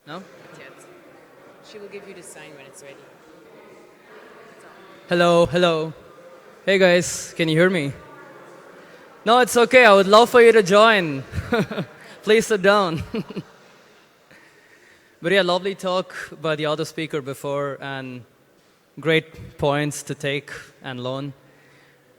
No? Yet. She will give you the sign when it's ready. Hello, hello. Hey guys, can you hear me? No, it's okay. I would love for you to join. Please sit down. But yeah, lovely talk by the other speaker before, and great points to take and learn.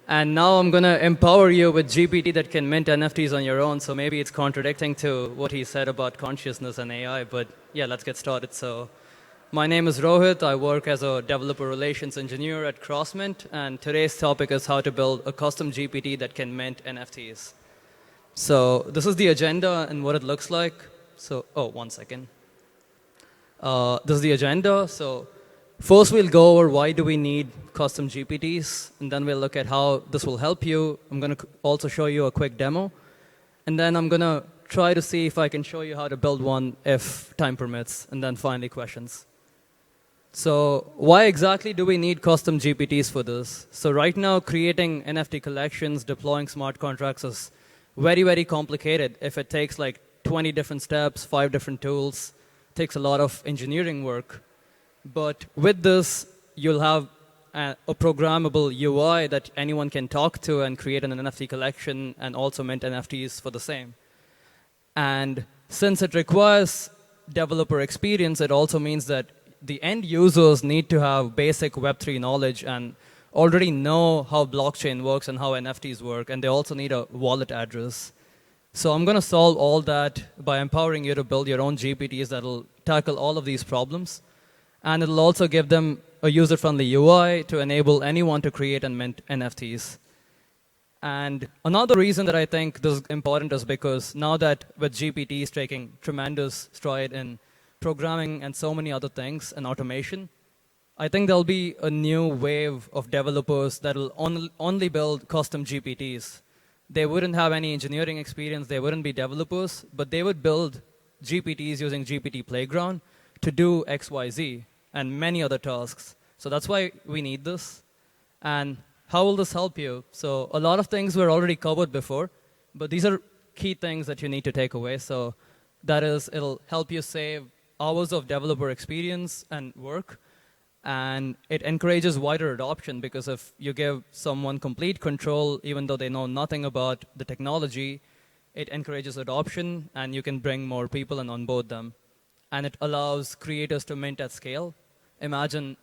And now I'm going to empower you with GPT that can mint NFTs on your own. So maybe it's contradicting to what he said about consciousness and AI. But yeah, let's get started. So my name is Rohit. I work as a developer relations engineer at CrossMint. And today's topic is how to build a custom GPT that can mint NFTs. So this is the agenda and what it looks like. So, oh, one second. This is the agenda. So first we'll go over why do we need custom GPTs, and then we'll look at how this will help you. I'm going to also show you a quick demo, and then I'm going to try to see if I can show you how to build one if time permits, and then finally questions. So why exactly do we need custom GPTs for this? So right now, creating NFT collections, deploying smart contracts is very, very complicated. If it takes like 20 different steps, 5 different tools, takes a lot of engineering work. But with this, you'll have a programmable UI that anyone can talk to and create an NFT collection and also mint NFTs for the same. And since it requires developer experience, it also means that the end users need to have basic Web3 knowledge and already know how blockchain works and how NFTs work, and they also need a wallet address. So I'm going to solve all that by empowering you to build your own GPTs that will tackle all of these problems. And it'll also give them a user-friendly UI to enable anyone to create and mint NFTs. And another reason that I think this is important is because now that with GPTs taking tremendous stride in programming and so many other things and automation, I think there'll be a new wave of developers that will only build custom GPTs. They wouldn't have any engineering experience, they wouldn't be developers, but they would build GPTs using GPT Playground to do XYZ and many other tasks. So that's why we need this. And how will this help you? So a lot of things were already covered before, but these are key things that you need to take away. So that is, it'll help you save hours of developer experience and work. And it encourages wider adoption, because if you give someone complete control, even though they know nothing about the technology, it encourages adoption, and you can bring more people and onboard them. And it allows creators to mint at scale. Imagine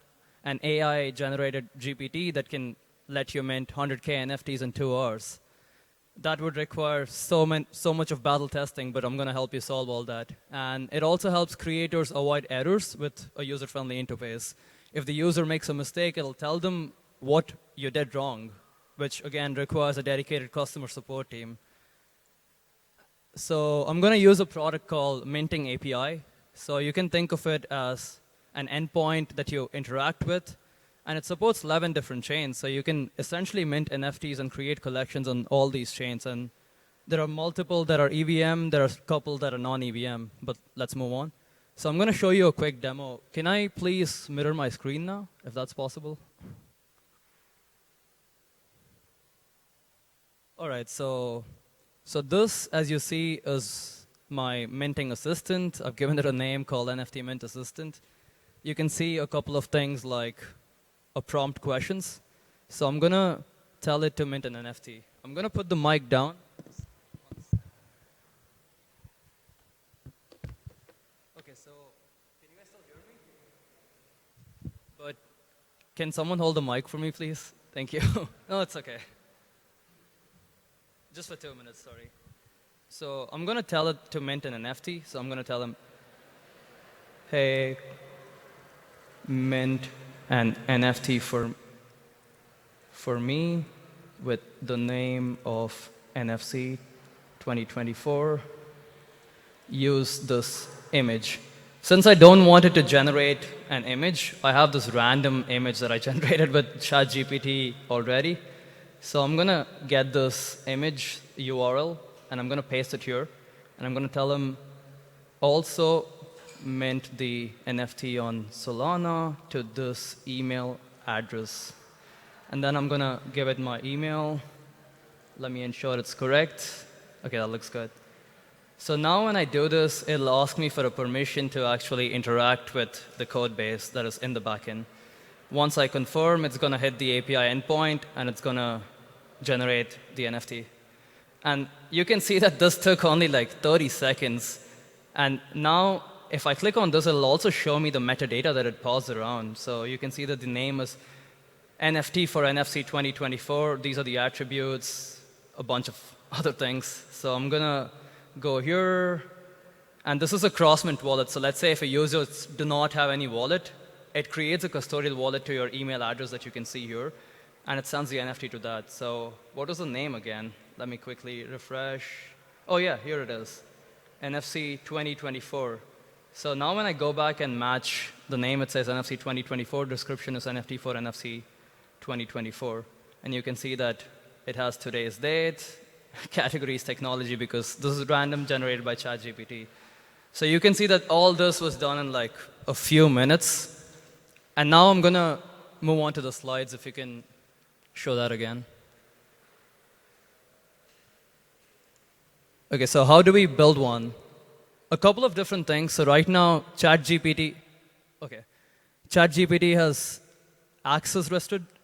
an AI-generated GPT that can let you mint 100K NFTs in 2 hours. That would require so much of battle testing, but I'm going to help you solve all that. And it also helps creators avoid errors with a user-friendly interface. If the user makes a mistake, it'll tell them what you did wrong, which again requires a dedicated customer support team. So I'm going to use a product called Minting API. So you can think of it as an endpoint that you interact with, and it supports 11 different chains. So you can essentially mint NFTs and create collections on all these chains. And there are multiple that are EVM, there are a couple that are non-EVM, but let's move on. So I'm going to show you a quick demo. Can I please mirror my screen now, if that's possible? All right, so this, as you see, is my minting assistant. I've given it a name called NFT Mint Assistant. You can see a couple of things like a prompt questions. So I'm going to tell it to mint an NFT. I'm going to put the mic down. Okay, so can you guys still hear me? But can someone hold the mic for me, please? Thank you. No, it's okay. Just for 2 minutes, sorry. So I'm going to tell it to mint an NFT. So I'm going to tell them, hey, mint an NFT for me with the name of NFC 2024. Use this image. Since I don't want it to generate an image, I have this random image that I generated with ChatGPT already. So I'm going to get this image URL, and I'm going to paste it here. And I'm going to tell them also mint the NFT on Solana to this email address. And then I'm going to give it my email. Let me ensure it's correct. OK, that looks good. So now when I do this, it'll ask me for a permission to actually interact with the code base that is in the backend. Once I confirm, it's going to hit the API endpoint, and it's going to generate the NFT. And you can see that this took only like 30 seconds. And now, if I click on this, it'll also show me the metadata that it passed around. So you can see that the name is NFT for NFC24. These are the attributes, a bunch of other things. So I'm going to go here. And this is a cross-mint wallet. So let's say if a user do not have any wallet, it creates a custodial wallet to your email address that you can see here. And it sends the NFT to that. So what is the name again? Let me quickly refresh. Oh, yeah, here it is. NFC2024. So now when I go back and match the name, it says NFC2024. Description is NFT for NFC2024. And you can see that it has today's date, category is technology, because this is random generated by ChatGPT. So you can see that all this was done in like a few minutes. And now I'm going to move on to the slides, if you can show that again. OK, so how do we build one? A couple of different things. So right now, ChatGPT has access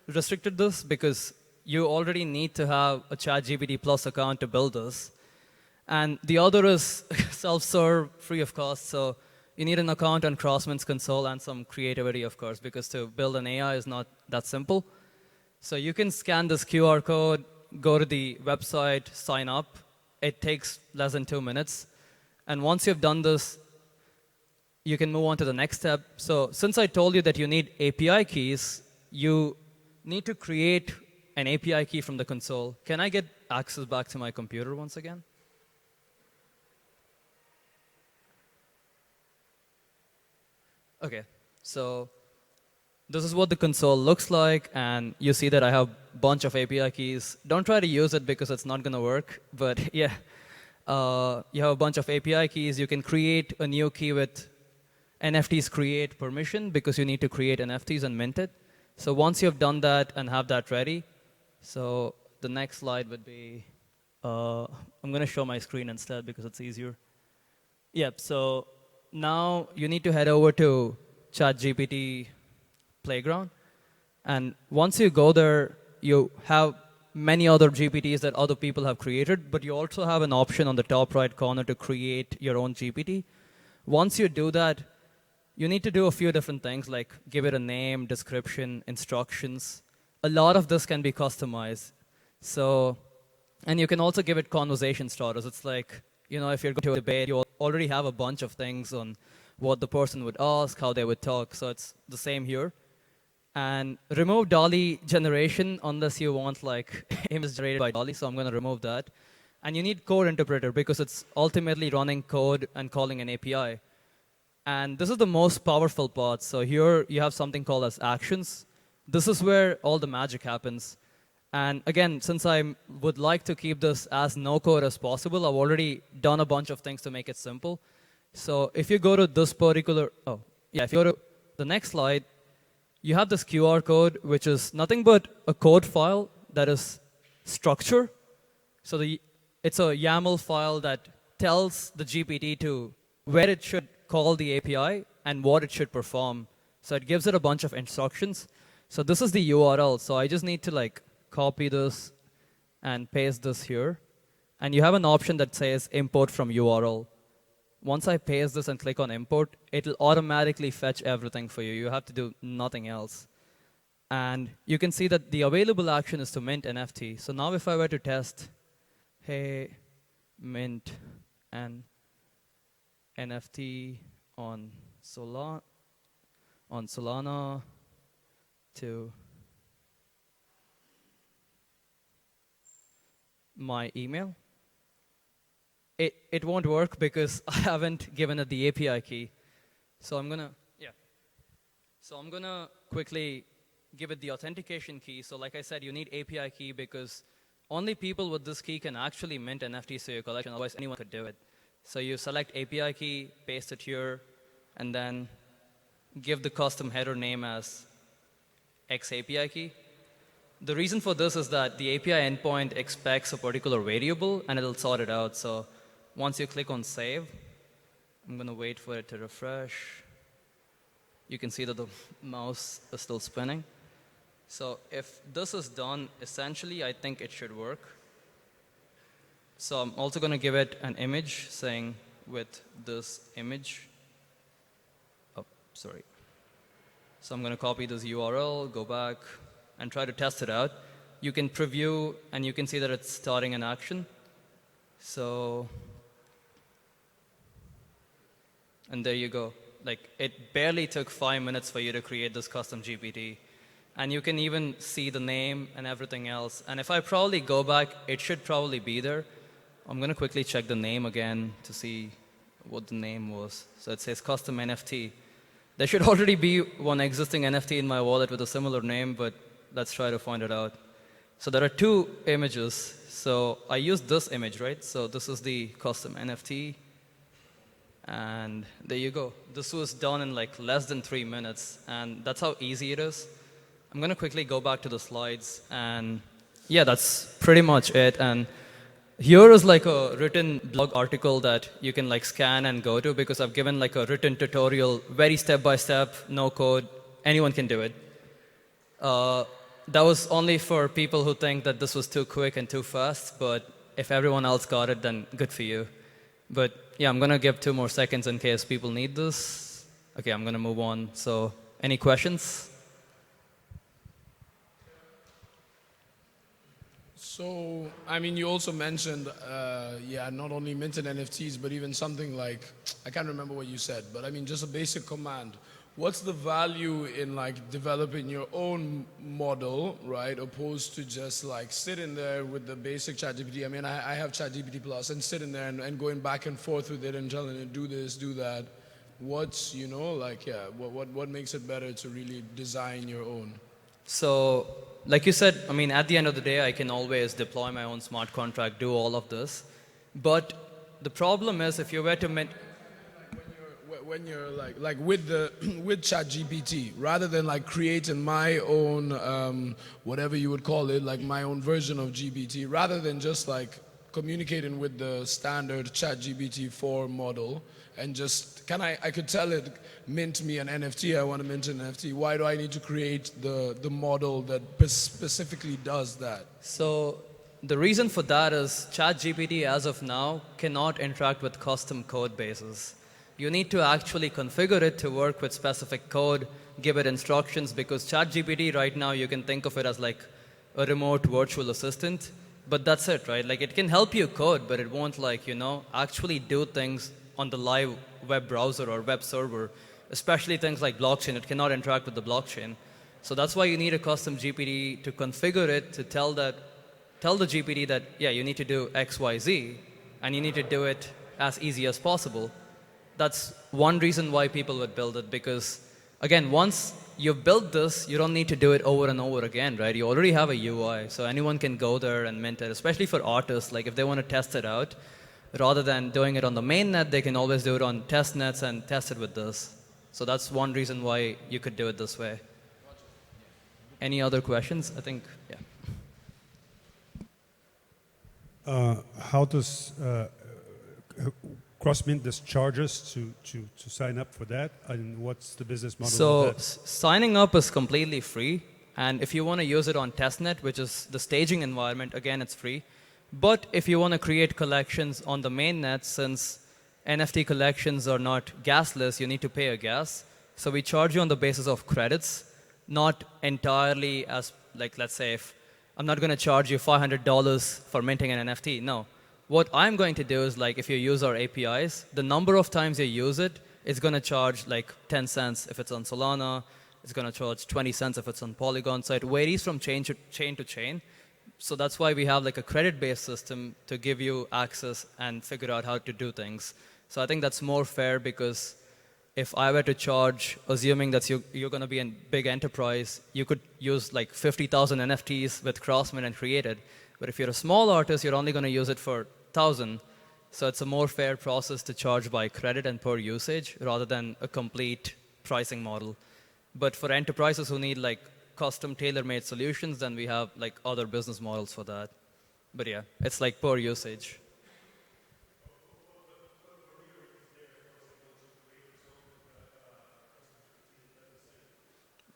restricted this because you already need to have a ChatGPT Plus account to build this. And the other is self-serve, free of cost. So you need an account on Crossmint's console and some creativity, of course, because to build an AI is not that simple. So you can scan this QR code, go to the website, sign up. It takes less than 2 minutes. And once you've done this, you can move on to the next step. So since I told you that you need API keys, you need to create an API key from the console. Can I get access back to my computer once again? OK, so this is what the console looks like. And you see that I have a bunch of API keys. Don't try to use it because it's not going to work. But yeah, you have a bunch of API keys. You can create a new key with NFTs create permission because you need to create NFTs and mint it. So once you've done that and have that ready, so the next slide would be, I'm going to show my screen instead because it's easier. Yep, so now you need to head over to ChatGPT Playground. And once you go there, you have many other GPTs that other people have created, but you also have an option on the top right corner to create your own GPT. Once you do that, you need to do a few different things, like give it a name, description, instructions. A lot of this can be customized. So, and you can also give it conversation starters. It's like, you know, if you're going to a debate, you already have a bunch of things on what the person would ask, how they would talk. So it's the same here. And remove Dolly generation unless you want like images generated by Dolly. So I'm going to remove that. And you need code interpreter because it's ultimately running code and calling an API. And this is the most powerful part. So here you have something called as actions. This is where all the magic happens. And again, since I would like to keep this as no code as possible, I've already done a bunch of things to make it simple. So if you go to this particular, if you go to the next slide, you have this QR code, which is nothing but a code file that is structure. So it's a YAML file that tells the GPT to where it should call the API and what it should perform. So it gives it a bunch of instructions. So this is the URL. So I just need to like copy this and paste this here. And you have an option that says import from URL. Once I paste this and click on import, it'll automatically fetch everything for you. You have to do nothing else. And you can see that the available action is to mint NFT. So now if I were to test, hey, mint an NFT on Solana to my email, it won't work because I haven't given it the API key. So I'm going to quickly give it the authentication key. So like I said, you need API key because only people with this key can actually mint NFTs to your collection. Otherwise, anyone could do it. So you select API key, paste it here, and then give the custom header name as X API key. The reason for this is that the API endpoint expects a particular variable, and it'll sort it out. So once you click on save, I'm going to wait for it to refresh. You can see that the mouse is still spinning. So if this is done, essentially, I think it should work. So I'm also going to give it an image saying with this image. Oh, sorry. So I'm going to copy this URL, go back, and try to test it out. You can preview, and you can see that it's starting an action. So, and there you go. Like, it barely took 5 minutes for you to create this custom GPT. And you can even see the name and everything else. And if I probably go back, it should probably be there. I'm going to quickly check the name again to see what the name was. So it says custom NFT. There should already be one existing NFT in my wallet with a similar name, but let's try to find it out. So there are two images. So I used this image, right? So this is the custom NFT. And there you go. This was done in like less than 3 minutes. And that's how easy it is. I'm going to quickly go back to the slides. And yeah, that's pretty much it. And here is like a written blog article that you can like scan and go to, because I've given like a written tutorial, very step-by-step, no code. Anyone can do it. That was only for people who think that this was too quick and too fast. But if everyone else got it, then good for you. But yeah, I'm going to give 2 more seconds in case people need this. OK, I'm going to move on. So any questions? So, I mean, you also mentioned, not only minted NFTs, but even something like, I can't remember what you said, but I mean, just a basic command. What's the value in like developing your own model, right? Opposed to just like sitting there with the basic ChatGPT. I mean, I have ChatGPT Plus and sitting there and going back and forth with it and telling it, do this, do that. What's, what makes it better to really design your own? So, like you said, I mean, at the end of the day, I can always deploy my own smart contract, do all of this. But the problem is, if you were to when you're like with ChatGPT, rather than like creating my own whatever you would call it, like my own version of GPT, rather than just like communicating with the standard ChatGPT 4 model and just I could tell it, mint me an NFT, I want to mint an NFT. Why do I need to create the model that specifically does that? So the reason for that is ChatGPT as of now cannot interact with custom code bases. You need to actually configure it to work with specific code, give it instructions, because ChatGPT right now you can think of it as like a remote virtual assistant, but that's it, right? Like it can help you code, but it won't actually do things on the live web browser or web server, especially things like blockchain. It cannot interact with the blockchain. So that's why you need a custom GPT to configure it to tell the GPT that, yeah, you need to do X, Y, Z, and you need to do it as easy as possible. That's one reason why people would build it, because, again, once you've built this, you don't need to do it over and over again, right? You already have a UI, so anyone can go there and mint it, especially for artists. Like if they want to test it out, rather than doing it on the main net, they can always do it on test nets and test it with this. So that's one reason why you could do it this way. Any other questions? I think, yeah. How does Crossmint does charges to sign up for that, and what's the business model So of that? signing up is completely free, and if you want to use it on testnet, which is the staging environment, again, it's free. But if you want to create collections on the mainnet, since NFT collections are not gasless, you need to pay a gas. So we charge you on the basis of credits, not entirely as, like, let's say, if I'm not going to charge you $500 for minting an NFT. No. What I'm going to do is, like, if you use our APIs, the number of times you use it, it's going to charge like 10 cents if it's on Solana. It's going to charge 20 cents if it's on Polygon. So it varies from chain to chain. So that's why we have like a credit-based system to give you access and figure out how to do things. So I think that's more fair, because if I were to charge, assuming that you're going to be a big enterprise, you could use like 50,000 NFTs with Crossmint and create it. But if you're a small artist, you're only going to use it for 1,000. So it's a more fair process to charge by credit and per usage rather than a complete pricing model. But for enterprises who need like custom tailor-made solutions, then we have like other business models for that. But yeah, it's like per usage.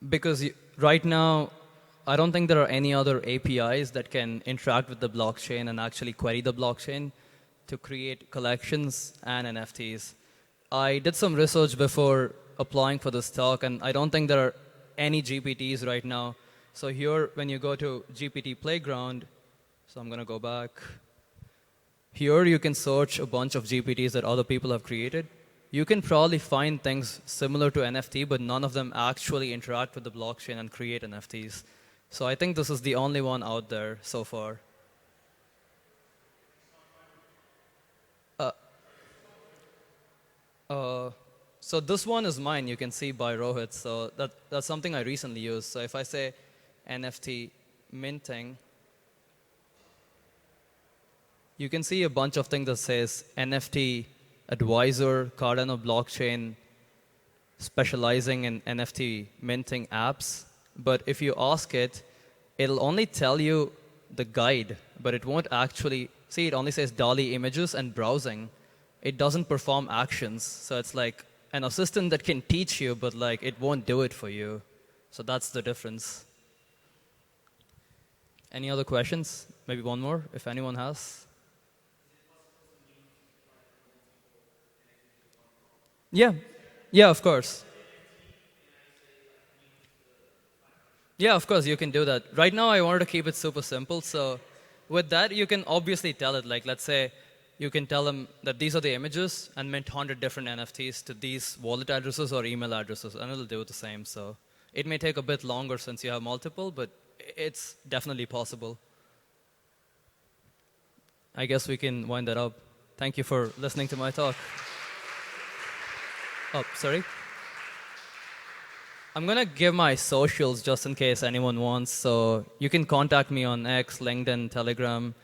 Because right now, I don't think there are any other APIs that can interact with the blockchain and actually query the blockchain to create collections and NFTs. I did some research before applying for this talk, and I don't think there are any GPTs right now. So here, when you go to GPT Playground, so I'm going to go back. Here, you can search a bunch of GPTs that other people have created. You can probably find things similar to NFT, but none of them actually interact with the blockchain and create NFTs. So I think this is the only one out there so far. So this one is mine, you can see by Rohit. So that's something I recently used. So if I say NFT minting, you can see a bunch of things that says NFT advisor, Cardano blockchain, specializing in NFT minting apps. But if you ask it, it'll only tell you the guide, but it won't actually, see, it only says DALL-E images and browsing. It doesn't perform actions. So it's like an assistant that can teach you, but like it won't do it for you. So that's the difference. Any other questions? Maybe one more, if anyone has. Yeah, yeah, of course. Yeah, of course, you can do that. Right now, I wanted to keep it super simple. So with that, you can obviously tell it, like, let's say, you can tell them that these are the images and mint 100 different NFTs to these wallet addresses or email addresses, and it'll do the same. So it may take a bit longer since you have multiple, but it's definitely possible. I guess we can wind that up. Thank you for listening to my talk. Oh, sorry. I'm going to give my socials just in case anyone wants. So you can contact me on X, LinkedIn, Telegram.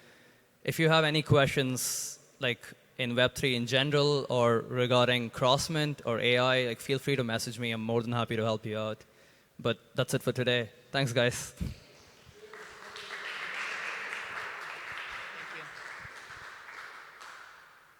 If you have any questions, like in Web3 in general or regarding Crossmint or AI, like feel free to message me. I'm more than happy to help you out. But that's it for today. Thanks, guys.